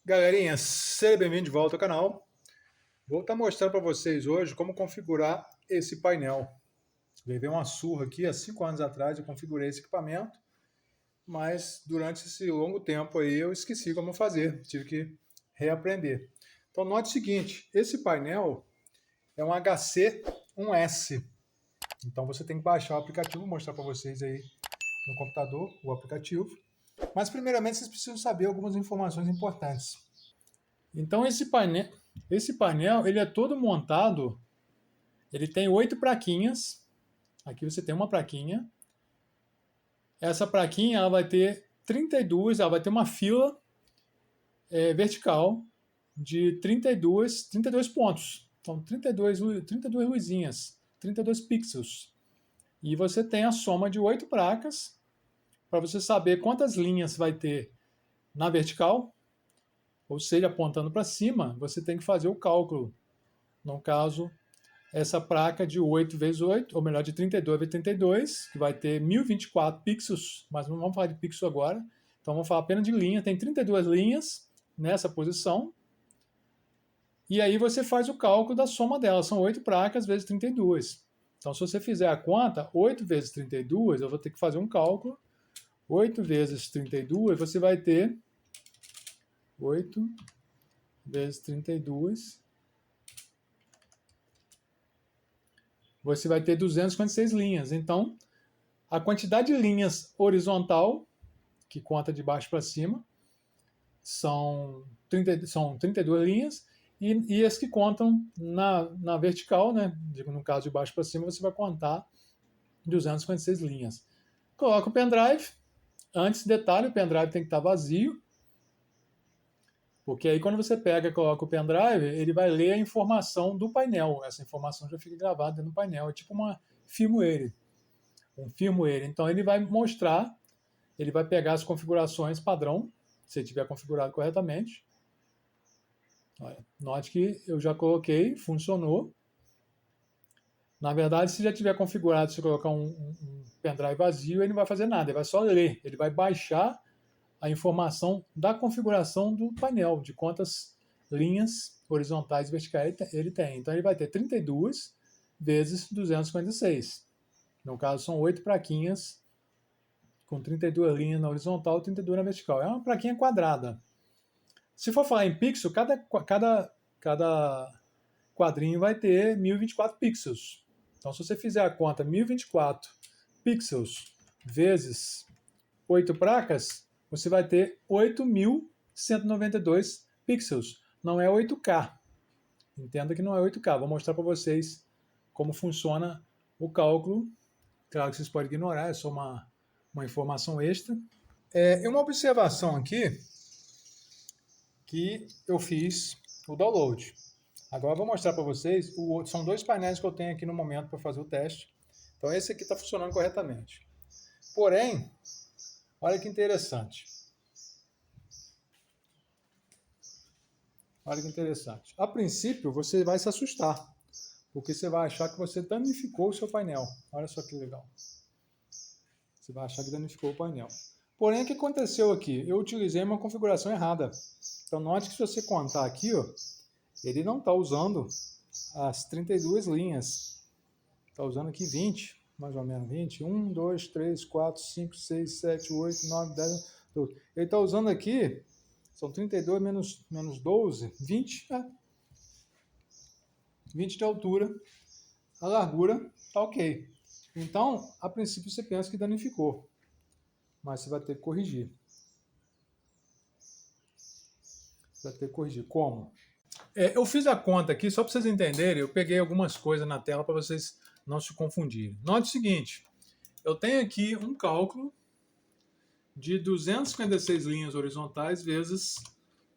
Galerinha, seja bem-vindo de volta ao canal. Vou estar mostrando para vocês hoje como configurar esse painel. Levei uma surra aqui há 5 anos atrás, eu configurei esse equipamento, mas durante esse longo tempo aí eu esqueci como fazer, tive que reaprender. Então note o seguinte, esse painel é um HC1S, então você tem que baixar o aplicativo, vou mostrar para vocês aí no computador o aplicativo. Mas primeiramente vocês precisam saber algumas informações importantes. Então esse painel ele é todo montado, ele tem 8 plaquinhas. Aqui você tem uma plaquinha. Essa plaquinha ela vai ter 32, ela vai ter uma fila vertical de 32 pontos. Então 32 luzinhas, 32 pixels. E você tem a soma de 8 placas para você saber quantas linhas vai ter na vertical, ou seja, apontando para cima, você tem que fazer o cálculo. No caso, essa placa de 8 vezes 8, ou melhor, de 32 vezes 32, que vai ter 1024 pixels, mas não vamos falar de pixel agora, então vamos falar apenas de linha. Tem 32 linhas nessa posição, e aí você faz o cálculo da soma delas, são 8 placas vezes 32. Então, se você fizer a conta, 8 vezes 32, eu vou ter que fazer um cálculo, 8 vezes 32, você vai ter 8 vezes 32, você vai ter 256 linhas. Então, a quantidade de linhas horizontal, que conta de baixo para cima, são 32 linhas, e as que contam na vertical, né, no caso de baixo para cima, você vai contar 256 linhas. Coloca o pendrive. Antes, detalhe, o pendrive tem que estar vazio, porque aí quando você pega e coloca o pendrive, ele vai ler a informação do painel. Essa informação já fica gravada no painel. É tipo uma firmware. Um firmware. Então ele vai mostrar, ele vai pegar as configurações padrão, se ele tiver configurado corretamente. Olha, note que eu já coloquei, funcionou. Na verdade, se já tiver configurado, se colocar um pendrive vazio, ele não vai fazer nada, ele vai só ler, ele vai baixar a informação da configuração do painel, de quantas linhas horizontais e verticais ele tem. Então ele vai ter 32 vezes 256. No caso, são 8 plaquinhas com 32 linhas na horizontal e 32 na vertical. É uma plaquinha quadrada. Se for falar em pixel, cada quadrinho vai ter 1024 pixels. Então, se você fizer a conta 1024 pixels vezes 8 placas, você vai ter 8.192 pixels. Não é 8K. Entenda que não é 8K. Vou mostrar para vocês como funciona o cálculo. Claro que vocês podem ignorar, é só uma informação extra. Uma observação aqui que eu fiz o download. Agora eu vou mostrar para vocês, são 2 painéis que eu tenho aqui no momento para fazer o teste. Então esse aqui está funcionando corretamente. Porém, olha que interessante. Olha que interessante. A princípio você vai se assustar, porque você vai achar que você danificou o seu painel. Olha só que legal. Você vai achar que danificou o painel. Porém, o que aconteceu aqui? Eu utilizei uma configuração errada. Então note que se você contar aqui, ó, ele não está usando as 32 linhas. Está usando aqui 20, mais ou menos 20. 1, 2, 3, 4, 5, 6, 7, 8, 9, 10, 12. Ele está usando aqui, são 32 menos 12, 20, 20 de altura. A largura está ok. Então, a princípio você pensa que danificou, mas você vai ter que corrigir. Você vai ter que corrigir. Como? Eu fiz a conta aqui, só para vocês entenderem, eu peguei algumas coisas na tela para vocês não se confundirem. Note o seguinte, eu tenho aqui um cálculo de 256 linhas horizontais vezes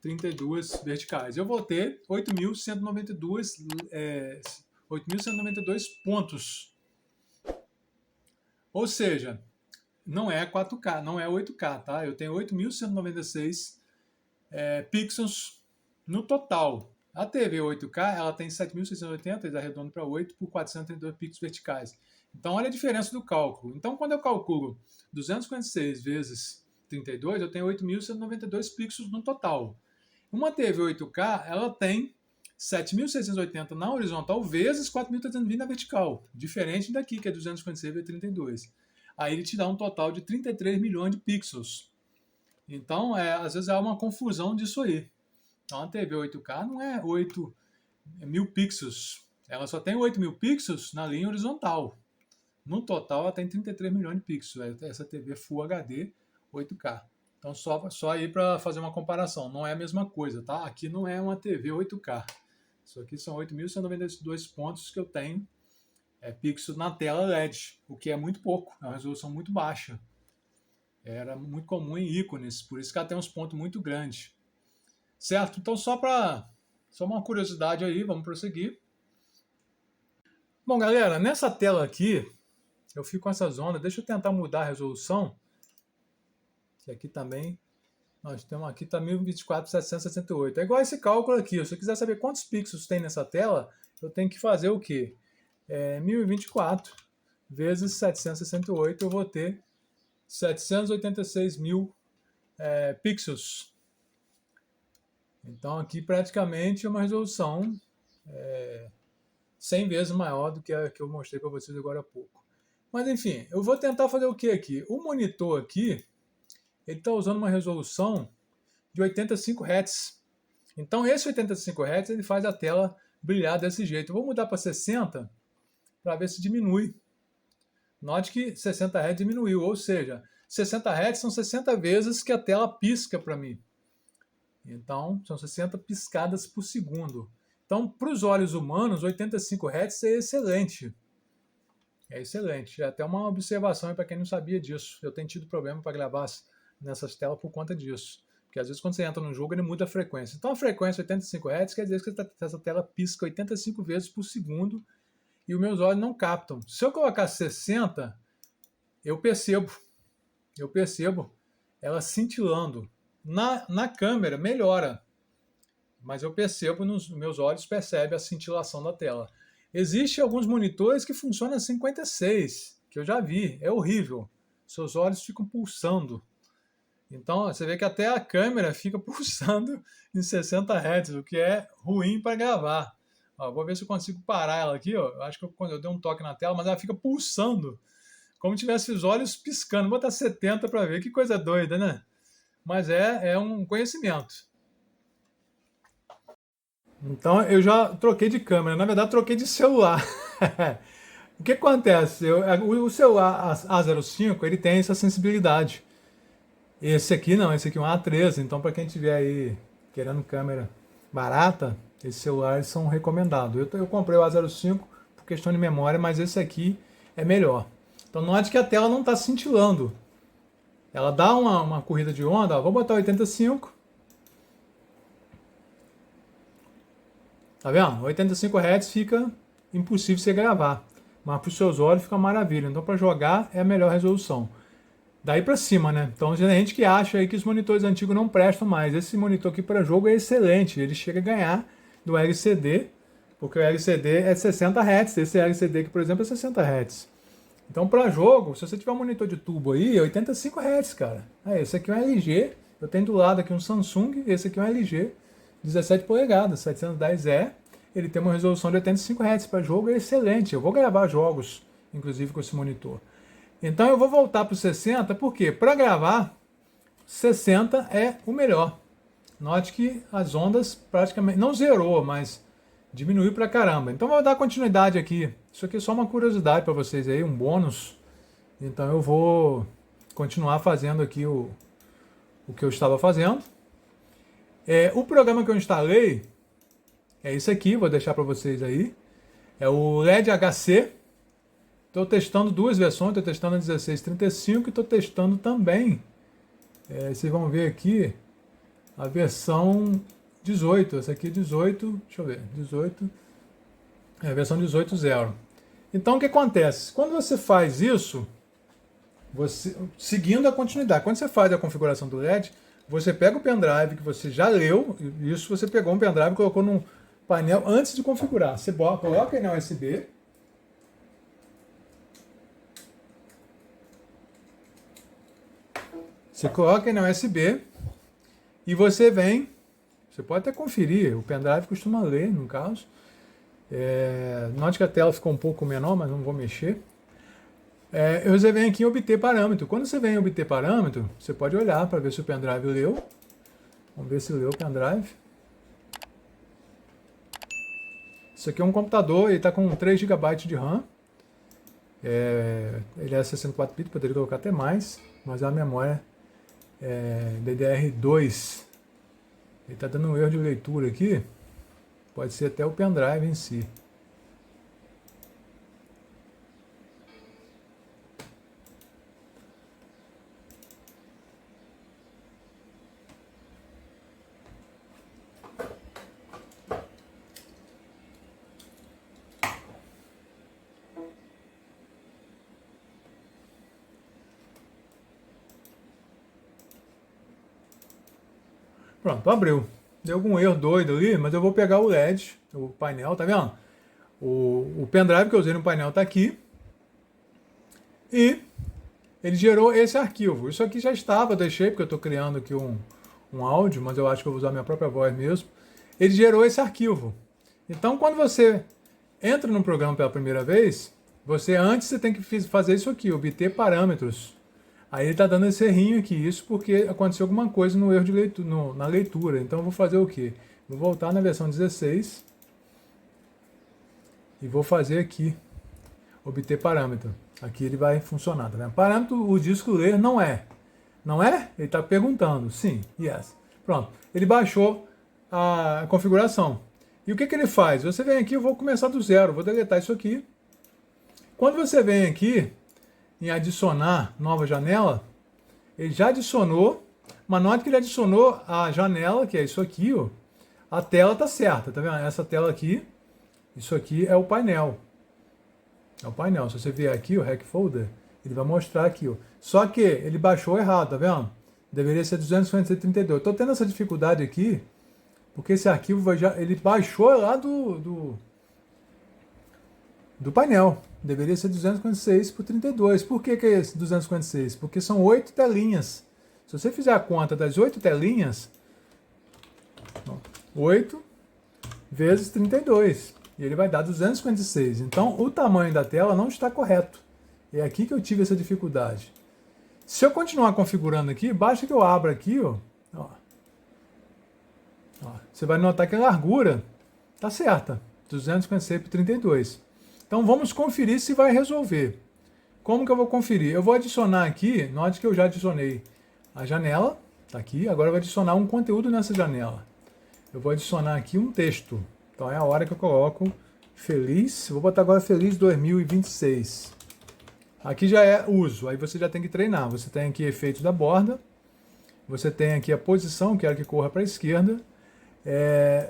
32 verticais. Eu vou ter 8.192 pontos. Ou seja, não é 4K, não é 8K, tá? Eu tenho 8.196 pixels no total. A TV 8K ela tem 7.680, eles arredondam para 8 por 432 pixels verticais. Então olha a diferença do cálculo. Então quando eu calculo 256 vezes 32, eu tenho 8.192 pixels no total. Uma TV 8K, ela tem 7.680 na horizontal vezes 4.320 na vertical. Diferente daqui, que é 256 vezes 32. Aí ele te dá um total de 33 milhões de pixels. Então, às vezes há uma confusão disso aí. Então, a TV 8K não é 8.000 pixels. Ela só tem 8.000 pixels na linha horizontal. No total, ela tem 33 milhões de pixels. Essa TV Full HD 8K. Então, só aí para fazer uma comparação. Não é a mesma coisa, tá? Aqui não é uma TV 8K. Isso aqui são 8.192 pontos que eu tenho pixels na tela LED, o que é muito pouco. É uma resolução muito baixa. Era muito comum em ícones, por isso que ela tem uns pontos muito grandes. Certo? Então, só uma curiosidade aí, vamos prosseguir. Bom, galera, nessa tela aqui, eu fico com essas ondas. Deixa eu tentar mudar a resolução. Que aqui também, nós temos aqui, está 1024.768. É igual esse cálculo aqui. Se eu quiser saber quantos pixels tem nessa tela, eu tenho que fazer o quê? 1024 vezes 768, eu vou ter 786 mil pixels. Então, aqui praticamente é uma resolução 100 vezes maior do que a que eu mostrei para vocês agora há pouco. Mas, enfim, eu vou tentar fazer o que aqui? O monitor aqui, ele está usando uma resolução de 85 Hz. Então, esse 85 Hz ele faz a tela brilhar desse jeito. Eu vou mudar para 60 para ver se diminui. Note que 60 Hz diminuiu, ou seja, 60 Hz são 60 vezes que a tela pisca para mim. Então, são 60 piscadas por segundo. Então, para os olhos humanos, 85 Hz é excelente. É excelente. É até uma observação para quem não sabia disso. Eu tenho tido problema para gravar nessas telas por conta disso. Porque às vezes quando você entra num jogo, ele muda a frequência. Então, a frequência 85 Hz quer dizer que essa tela pisca 85 vezes por segundo e os meus olhos não captam. Se eu colocar 60, eu percebo ela cintilando. Na câmera melhora, mas eu percebo, nos meus olhos percebem a cintilação da tela. Existem alguns monitores que funcionam a 56, que eu já vi, é horrível. Seus olhos ficam pulsando. Então você vê que até a câmera fica pulsando em 60 Hz, o que é ruim para gravar. Ó, vou ver se eu consigo parar ela aqui. Ó. Eu acho que quando eu dei um toque na tela, mas ela fica pulsando, como se tivesse os olhos piscando. Vou botar 70 para ver, que coisa doida, né? Mas é um conhecimento. Então eu já troquei de câmera, na verdade troquei de celular. O que acontece? O celular A05 ele tem essa sensibilidade. Esse aqui não, esse aqui é um A13. Então para quem estiver aí querendo câmera barata, esses celulares são recomendados. Eu comprei o A05 por questão de memória, mas esse aqui é melhor. Então note que a tela não está cintilando. Ela dá uma corrida de onda, ó, vou botar 85. Tá vendo? 85 Hz fica impossível você gravar. Mas para os seus olhos fica maravilha. Então para jogar é a melhor resolução. Daí para cima, né? Então tem gente que acha aí que os monitores antigos não prestam mais. Esse monitor aqui para jogo é excelente. Ele chega a ganhar do LCD, porque o LCD é 60 Hz. Esse LCD aqui, por exemplo, é 60 Hz. Então para jogo, se você tiver um monitor de tubo aí, é 85 Hz, cara. Esse aqui é um LG. Eu tenho do lado aqui um Samsung. Esse aqui é um LG. 17 polegadas, 710E, ele tem uma resolução de 85 Hz para jogo, é excelente. Eu vou gravar jogos, inclusive com esse monitor. Então eu vou voltar para o 60, porque para gravar, 60 é o melhor. Note que as ondas praticamente, não zerou, mas diminuiu para caramba. Então eu vou dar continuidade aqui. Isso aqui é só uma curiosidade para vocês aí, um bônus. Então eu vou continuar fazendo aqui o que eu estava fazendo. O programa que eu instalei é esse aqui, vou deixar para vocês aí. É o LED HC. Estou testando duas versões, estou testando a 1635 e estou testando também, vocês vão ver aqui, a versão 18. Essa aqui é 18, deixa eu ver, 18, a versão 18.0. Então o que acontece? Quando você faz isso, seguindo a continuidade, quando você faz a configuração do LED, você pega o pendrive que você já leu, isso você pegou um pendrive e colocou no painel antes de configurar. Você coloca ele na USB. Você coloca ele na USB e você vem, Você pode até conferir, o pendrive costuma ler, no caso. Note que a tela ficou um pouco menor, mas não vou mexer. Você vem aqui em obter parâmetro. Quando você vem em obter parâmetro, você pode olhar para ver se o pendrive leu. Vamos ver se leu o pendrive. Isso aqui é um computador, ele está com 3 GB de RAM. Ele é 64 bits, poderia colocar até mais, mas a memória é DDR2. Ele está dando um erro de leitura aqui. Pode ser até o pendrive em si. Pronto, abriu. Deu algum erro doido ali, mas eu vou pegar o LED, o painel, tá vendo? O pendrive que eu usei no painel está aqui. E ele gerou esse arquivo. Isso aqui já estava, deixei, porque eu estou criando aqui um áudio, mas eu acho que eu vou usar minha própria voz mesmo. Ele gerou esse arquivo. Então, quando você entra no programa pela primeira vez, antes tem que fazer isso aqui, obter parâmetros. Aí ele está dando esse errinho aqui, isso porque aconteceu alguma coisa no erro de leitura, na leitura. Então eu vou fazer o quê? Vou voltar na versão 16 e vou fazer aqui, obter parâmetro. Aqui ele vai funcionar, tá vendo? Parâmetro, o disco ler não é. Não é? Ele está perguntando. Sim, yes. Pronto. Ele baixou a configuração. E o que ele faz? Você vem aqui, eu vou começar do zero, vou deletar isso aqui. Quando você vem aqui em adicionar nova janela, ele já adicionou, mas note que ele adicionou a janela, que é isso aqui, ó. A tela tá certa, tá vendo? Essa tela aqui, isso aqui é o painel. É o painel. Se você vier aqui, o Hack Folder, ele vai mostrar aqui, ó. Só que ele baixou errado, tá vendo? Deveria ser 256.32. Eu tô tendo essa dificuldade aqui, porque esse arquivo ele baixou lá do painel. Deveria ser 256 por 32. Por que é esse 256? Porque são 8 telinhas. Se você fizer a conta das 8 telinhas, 8 vezes 32. E ele vai dar 256. Então, o tamanho da tela não está correto. É aqui que eu tive essa dificuldade. Se eu continuar configurando aqui, basta que eu abra aqui, ó. Você vai notar que a largura está certa. 256 por 32. Então vamos conferir se vai resolver. Como que eu vou conferir? Eu vou adicionar aqui, note que eu já adicionei a janela, está aqui, agora eu vou adicionar um conteúdo nessa janela. Eu vou adicionar aqui um texto. Então é a hora que eu coloco feliz, vou botar agora feliz 2026. Aqui já é uso, aí você já tem que treinar. Você tem aqui efeitos da borda, você tem aqui a posição, quero que corra para a esquerda,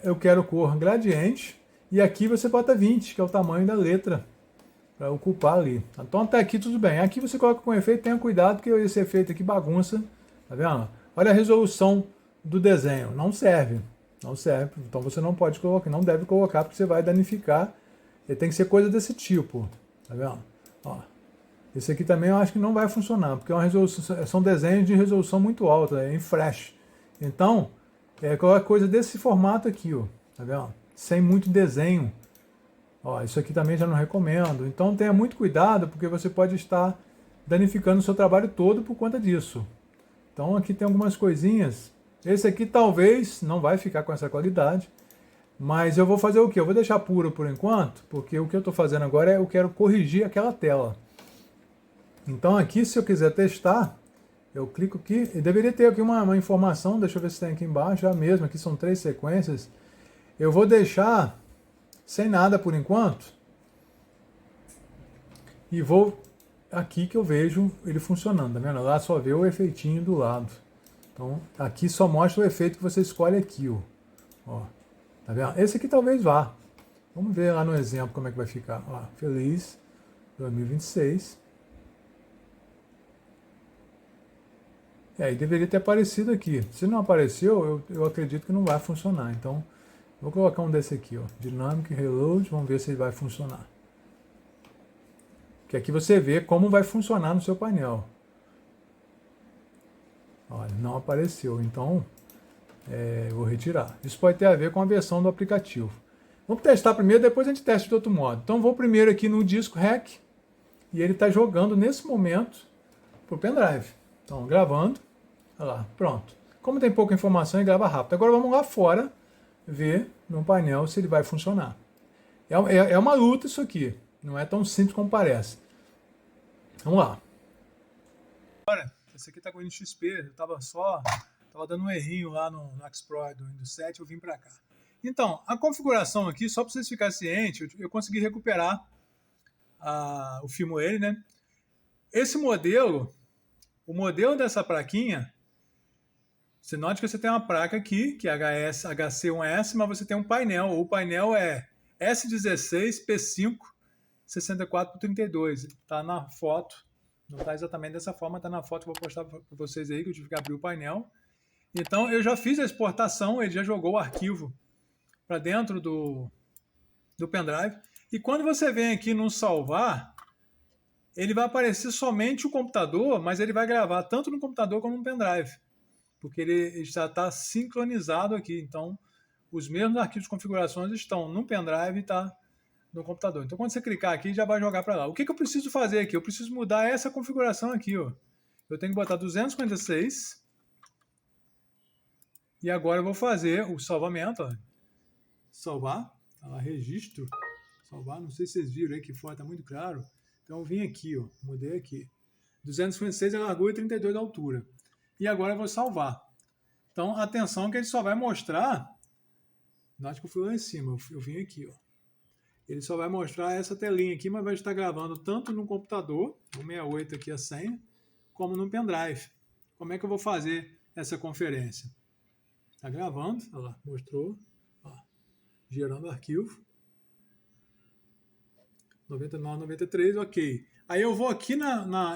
eu quero cor gradiente, e aqui você bota 20, que é o tamanho da letra, para ocupar ali. Então até aqui tudo bem. Aqui você coloca com efeito, tenha cuidado, porque esse efeito aqui bagunça. Tá vendo? Olha a resolução do desenho. Não serve. Não serve. Então você não pode colocar, não deve colocar, porque você vai danificar. Ele tem que ser coisa desse tipo. Tá vendo? Ó. Esse aqui também eu acho que não vai funcionar, porque é uma resolução, são desenhos de resolução muito alta, em flash. Então, coloca coisa desse formato aqui, ó. Tá vendo? Sem muito desenho. Ó, isso aqui também já não recomendo. Então tenha muito cuidado, porque você pode estar danificando o seu trabalho todo por conta disso. Então aqui tem algumas coisinhas. Esse aqui talvez não vai ficar com essa qualidade, mas eu vou fazer o quê? Eu vou deixar puro por enquanto, porque o que eu estou fazendo agora eu quero corrigir aquela tela. Então aqui, se eu quiser testar, eu clico aqui, e deveria ter aqui uma informação, deixa eu ver se tem aqui embaixo, já mesmo, aqui são 3 sequências. Eu vou deixar sem nada por enquanto. E vou aqui que eu vejo ele funcionando, tá vendo? Lá só vê o efeitinho do lado. Então, aqui só mostra o efeito que você escolhe aqui, ó. Tá vendo? Esse aqui talvez vá. Vamos ver lá no exemplo como é que vai ficar. Ó, feliz 2026. E deveria ter aparecido aqui. Se não apareceu, eu acredito que não vai funcionar. Então, vou colocar um desse aqui, ó, Dynamic Reload, vamos ver se ele vai funcionar. Que aqui você vê como vai funcionar no seu painel. Olha, não apareceu, então Eu vou retirar. Isso pode ter a ver com a versão do aplicativo. Vamos testar primeiro, depois a gente testa de outro modo. Então vou primeiro aqui no disco REC e ele está jogando nesse momento para o pendrive. Então gravando, olha lá, pronto. Como tem pouca informação, ele grava rápido. Agora vamos lá fora ver no painel se ele vai funcionar. É uma luta isso aqui, não é tão simples como parece. Vamos lá. Agora, esse aqui está com o Windows XP, eu estava dando um errinho lá no Explorer do Windows 7, eu vim para cá. Então, a configuração aqui, só para vocês ficarem cientes, eu consegui recuperar o firmware, né? Esse modelo, o modelo dessa plaquinha, você note que você tem uma placa aqui, que é HC1S, mas você tem um painel. O painel é S16P5 64x32. Está na foto, não está exatamente dessa forma, está na foto que eu vou postar para vocês aí, que eu tive que abrir o painel. Então, eu já fiz a exportação, ele já jogou o arquivo para dentro do pendrive. E quando você vem aqui no salvar, ele vai aparecer somente o computador, mas ele vai gravar tanto no computador como no pendrive, porque ele já está sincronizado aqui. Então, os mesmos arquivos de configurações estão no pendrive e está no computador. Então, quando você clicar aqui, já vai jogar para lá. O que eu preciso fazer aqui? Eu preciso mudar essa configuração aqui. Ó. Eu tenho que botar 256. E agora eu vou fazer o salvamento. Ó. Salvar. Tá lá, registro. Salvar. Não sei se vocês viram aí que fora está muito claro. Então, eu vim aqui. Ó, mudei aqui. 256 é a largura e 32 a altura. E agora eu vou salvar. Então, atenção que ele só vai mostrar... Note que eu fui lá em cima. Eu vim aqui. Ó. Ele só vai mostrar essa telinha aqui, mas vai estar gravando tanto no computador, o 68 aqui a senha, como no pendrive. Como é que eu vou fazer essa conferência? Está gravando, olha lá, mostrou, ó, gerando arquivo. 99, 93, ok. Aí eu vou aqui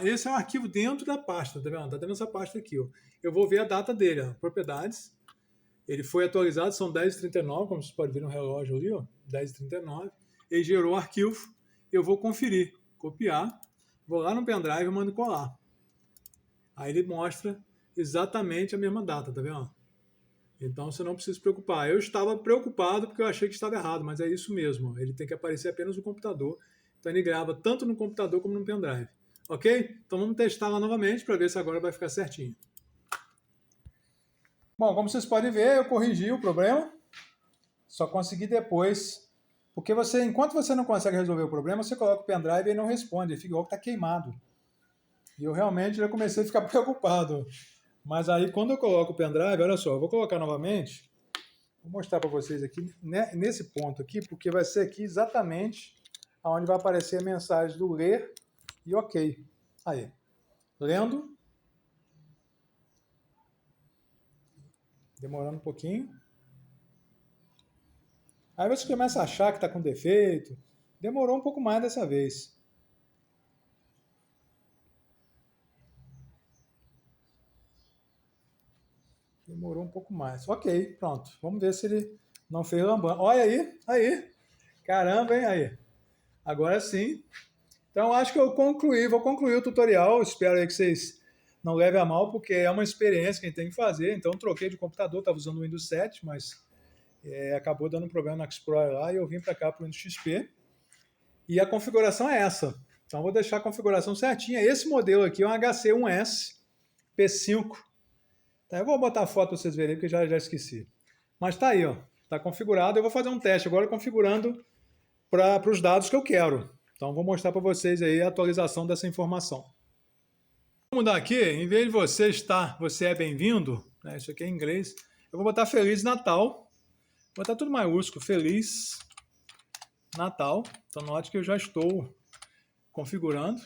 esse é um arquivo dentro da pasta, tá vendo? Tá dentro dessa pasta aqui, ó. Eu vou ver a data dele, ó, propriedades. Ele foi atualizado, são 10h39, como vocês podem ver no relógio ali, ó, 10h39. Ele gerou o arquivo, eu vou conferir, copiar, vou lá no pendrive e mando colar. Aí ele mostra exatamente a mesma data, tá vendo? Então você não precisa se preocupar. Eu estava preocupado porque eu achei que estava errado, mas é isso mesmo. Ele tem que aparecer apenas no computador. Então ele grava tanto no computador como no pendrive. Ok? Então vamos testar lá novamente para ver se agora vai ficar certinho. Bom, como vocês podem ver, eu corrigi o problema. Só consegui depois. Porque enquanto você não consegue resolver o problema, você coloca o pendrive e ele não responde. Ele fica igual que está queimado. E eu realmente já comecei a ficar preocupado. Mas aí quando eu coloco o pendrive, olha só, eu vou colocar novamente. Vou mostrar para vocês aqui, nesse ponto aqui, porque vai ser aqui exatamente onde vai aparecer a mensagem do ler e ok. Aí, lendo. Demorando um pouquinho. Aí você começa a achar que está com defeito. Demorou um pouco mais dessa vez. Demorou um pouco mais. Ok, pronto. Vamos ver se ele não fez lambança. Olha aí, aí. Caramba, hein, aí. Agora sim. Então, acho que vou concluir o tutorial. Espero aí que vocês não levem a mal, porque é uma experiência que a gente tem que fazer. Então, troquei de computador, estava usando o Windows 7, mas acabou dando um problema no Explorer lá e eu vim para cá para o Windows XP. E a configuração é essa. Então, vou deixar a configuração certinha. Esse modelo aqui é um HC1S P5. Tá, eu vou botar a foto para vocês verem, porque já esqueci. Mas está aí, ó. Está configurado. Eu vou fazer um teste agora configurando para os dados que eu quero. Então, vou mostrar para vocês aí a atualização dessa informação. Vamos mudar aqui, em vez de você é bem-vindo, né, isso aqui é em inglês, eu vou botar Feliz Natal. Vou botar tudo maiúsculo, Feliz Natal. Então, note que eu já estou configurando.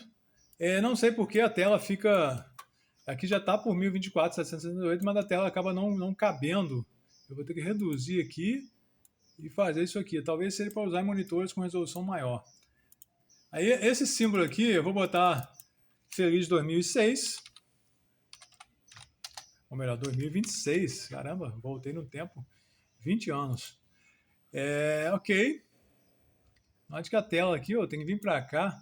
Não sei porque a tela fica... Aqui já está por 1024.768, mas a tela acaba não cabendo. Eu vou ter que reduzir aqui e fazer isso aqui. Talvez seja para usar em monitores com resolução maior. Aí esse símbolo aqui, eu vou botar Feliz 2006. Ou melhor, 2026. Caramba, voltei no tempo. 20 anos. Ok. Note que a tela aqui, ó, tem que vir para cá.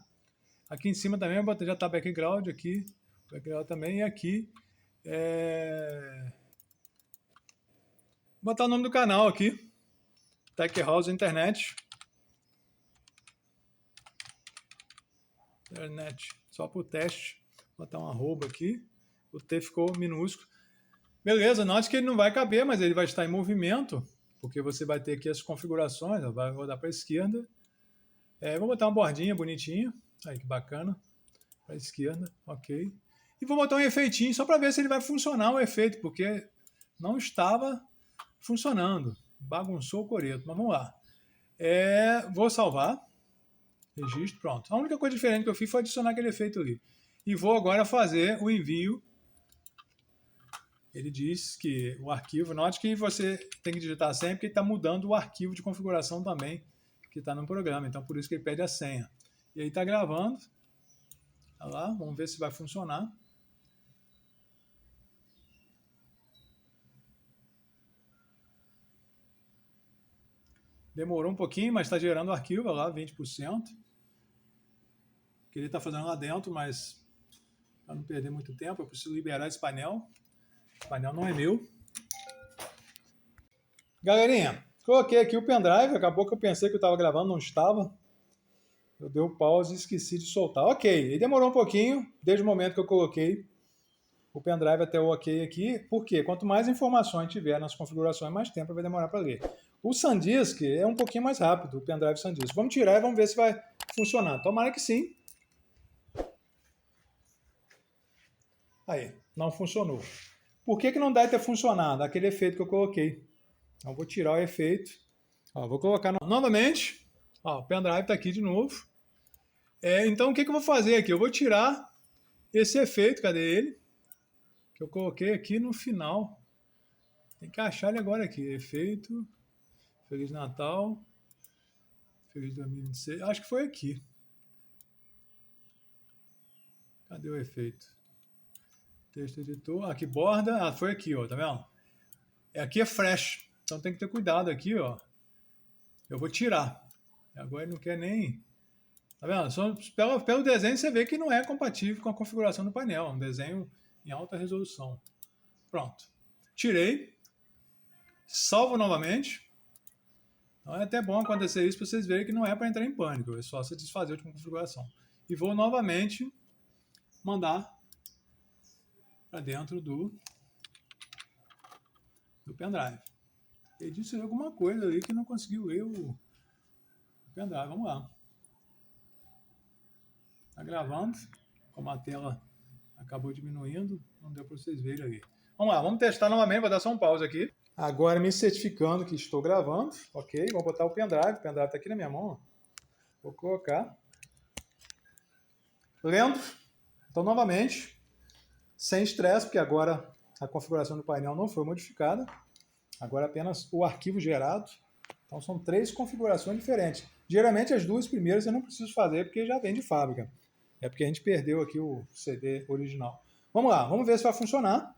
Aqui em cima também já está background aqui. Background também. E aqui Vou botar o nome do canal aqui. Tech House Internet. Só para o teste. Vou botar um arroba aqui. O T ficou minúsculo. Beleza, note que ele não vai caber, mas ele vai estar em movimento, porque você vai ter aqui as configurações. Vai rodar para a esquerda. Vou botar uma bordinha bonitinha. Aí, que bacana. Para a esquerda, ok. E vou botar um efeitinho só para ver se ele vai funcionar o efeito, porque não estava funcionando. Bagunçou o coreto, mas vamos lá. Vou salvar. Registro, pronto. A única coisa diferente que eu fiz foi adicionar aquele efeito ali. E vou agora fazer o envio. Ele diz que o arquivo, note que você tem que digitar sempre, porque ele está mudando o arquivo de configuração também, que está no programa. Então, por isso que ele pede a senha. E aí está gravando. Olha lá, vamos ver se vai funcionar. Demorou um pouquinho, mas está gerando o arquivo, olha lá, 20%. Que ele está fazendo lá dentro, mas para não perder muito tempo, eu preciso liberar esse painel. O painel não é meu. Galerinha, coloquei aqui o pendrive, acabou que eu pensei que eu estava gravando, não estava. Eu dei o pause e esqueci de soltar. Ok, ele demorou um pouquinho, desde o momento que eu coloquei o pendrive até o ok aqui, porque quanto mais informações tiver nas configurações, mais tempo vai demorar para ler. O SanDisk é um pouquinho mais rápido, o pendrive SanDisk. Vamos tirar e vamos ver se vai funcionar. Tomara que sim. Aí, não funcionou. Por que não deve ter funcionado? Aquele efeito que eu coloquei. Então, vou tirar o efeito. Vou colocar novamente. O pendrive está aqui de novo. Então, o que eu vou fazer aqui? Eu vou tirar esse efeito. Cadê ele? Que eu coloquei aqui no final. Tem que achar ele agora aqui. Efeito. Feliz Natal. Feliz 2026. Acho que foi aqui. Cadê o efeito? Texto editor. Aqui, borda. Foi aqui, ó. Tá vendo? Aqui é fresh. Então tem que ter cuidado aqui, ó. Eu vou tirar. Agora ele não quer nem... Tá vendo? Só pelo desenho você vê que não é compatível com a configuração do painel. É um desenho em alta resolução. Pronto. Tirei. Salvo novamente. Então é até bom acontecer isso para vocês verem que não é para entrar em pânico. É só você desfazer a última configuração. E vou novamente mandar para dentro do pendrive. Ele disse alguma coisa ali que não conseguiu ler o pendrive. Vamos lá. Está gravando. Como a tela acabou diminuindo, não deu para vocês verem ali. Vamos lá, vamos testar novamente. Vou dar só um pause aqui. Agora me certificando que estou gravando. Ok, vou botar o pendrive. O pendrive está aqui na minha mão. Vou colocar. Lendo. Então, novamente, sem estresse, porque agora a configuração do painel não foi modificada. Agora apenas o arquivo gerado. Então, são 3 configurações diferentes. Geralmente, as 2 primeiras eu não preciso fazer, porque já vem de fábrica. É porque a gente perdeu aqui o CD original. Vamos lá, vamos ver se vai funcionar.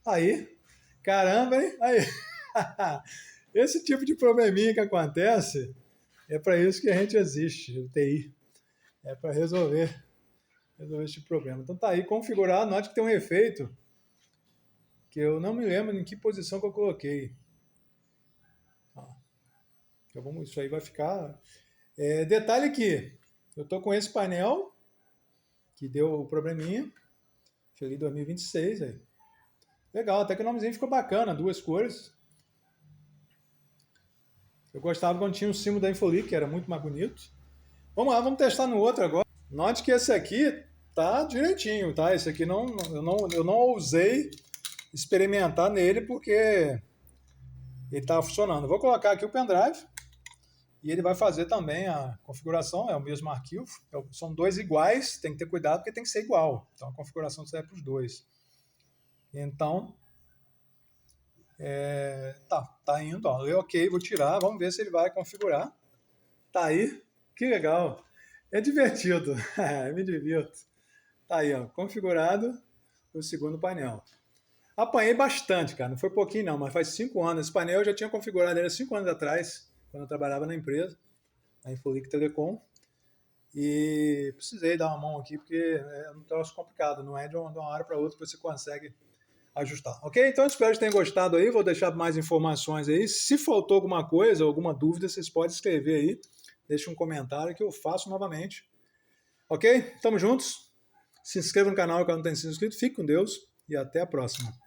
Aí, caramba, hein? Aí. Esse tipo de probleminha que acontece é para isso que a gente existe, o TI. É para resolver esse problema. Então tá aí configurado. Note que tem um efeito que eu não me lembro em que posição que eu coloquei. Então isso aí vai ficar... detalhe que eu estou com esse painel que deu o probleminha. Cheguei em 2026 aí. Legal, até que o nomezinho ficou bacana, 2 cores. Eu gostava quando tinha o símbolo da Infolic, que era muito mais bonito. Vamos lá, vamos testar no outro agora. Note que esse aqui tá direitinho, tá? Esse aqui eu não ousei experimentar nele porque ele estava funcionando. Vou colocar aqui o pendrive e ele vai fazer também a configuração, é o mesmo arquivo. São 2 iguais, tem que ter cuidado porque tem que ser igual. Então a configuração serve para os 2. Então, tá indo, ó. Eu, ok, vou tirar, vamos ver se ele vai configurar. Tá aí, que legal. É divertido, me divirto. Tá aí, ó, configurado o segundo painel. Apanhei bastante, cara, não foi pouquinho não, mas faz 5 anos. Esse painel eu já tinha configurado ele há 5 anos atrás, quando eu trabalhava na empresa, na Infolic Telecom. E precisei dar uma mão aqui, porque é um troço complicado, não é de uma hora para outra que você consegue ajustar, ok? Então espero que tenham gostado aí, vou deixar mais informações aí. Se faltou alguma coisa, alguma dúvida, vocês podem escrever aí, deixa um comentário que eu faço novamente, ok? Tamo juntos, se inscreva no canal que não tem sido inscrito, fique com Deus e até a próxima.